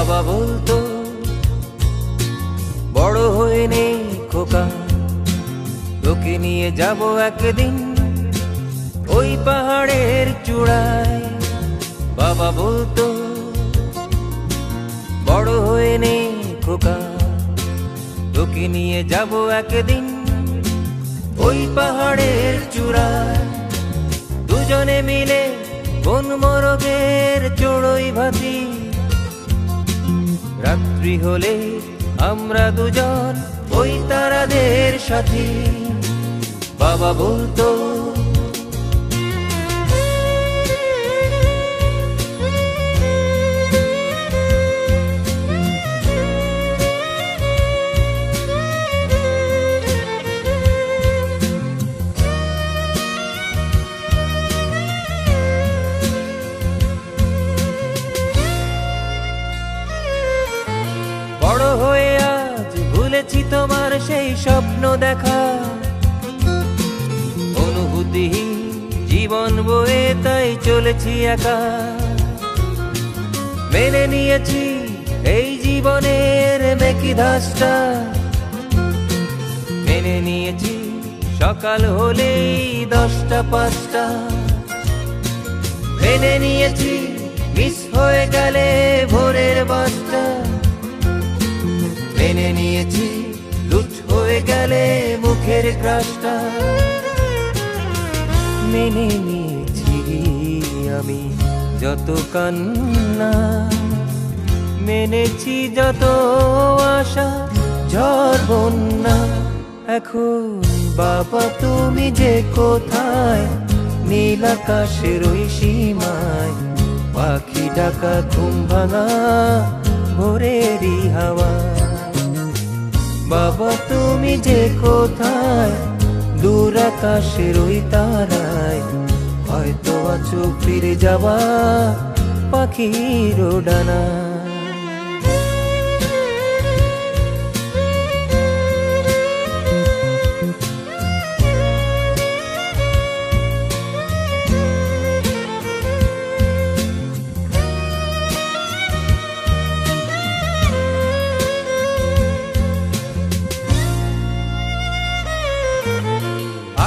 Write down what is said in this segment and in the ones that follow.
বাবা বলতো বড় হয়ে নে খোকা, তোকে নিয়ে যাব একদিন ওই পাহাড়ের চূড়ায়। বাবা বলতো বড় হয়ে নে খোকা, তোকে নিয়ে যাব একদিন ওই পাহাড়ের চূড়ায়। দুজনে মিলে বন মোরগের চড়ুই ভাতি, রাত্রি হলে আমরা দুজন ওই তারাদের সাথী। বাবা বলতো বড় হয়ে আজ ভুলেছি তোমার সেই স্বপ্ন দেখা, অনুভূতি জীবন বয়ে তাই চলেছি একা। মেনে নিয়েছি এই জীবনের মেকি ধাসটা, মেনে নিয়েছি সকাল হলেই 10টা 5টা, মেনে নিয়েছি মিস হয়ে গেলে ভোরের বাসটা, মেনে নিয়েছি লুট হয়ে গেলে মুখের গ্রাসটা। মেনে নিয়েছি আমি যত কান্না, মেনেছি যত আশা ঝড় বন্যা। এখন বাবা তুমি যে কোথায়, নীল আকাশের ওই সীমায়, পাখি ডাকা ঘুম ভাঙা ভোরেরই হাওয়া। বাবা তুমি যে কোথায়, দূর আকাশের ওই তারায়, হয়তো আছো ফিরে যাওয়া পাখির ডানা।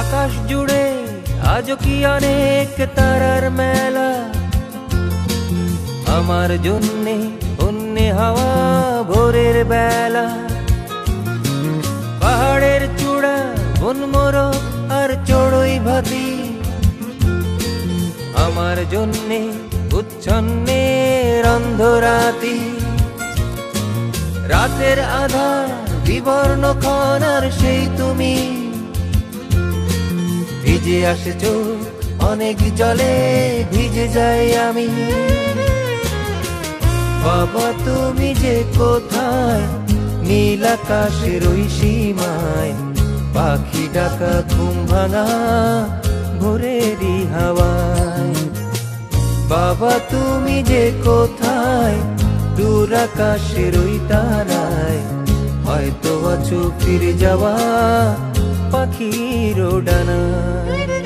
আকাশ জুড়ে আজও কি অনেক তারার মেলা, আমার জন্যে অন্যে হাওয়া ভোরের বেলা। পাহাড়ের চূড়া বন মোরগ আর চড়ুই ভাতি, আমার জন্যে উচ্ছন্নের অন্ধরাতি। রাতের আধার বিবর্ণ ক্ষণ আর সেই তুমি, ভিজে আসে চোখ অনেক জলে ভিজে যাই আমি। বাবা তুমি যে কোথায়, নীল আকাশের ওই সীমায়, পাখি ডাকা ঘুম ভাঙা ভোরেরই হাওয়ায়। বাবা তুমি যে কোথায়, দূর আকাশের ওই তারায়, হয়তো আছো ফিরে যাওয়া পাখির ডানায়।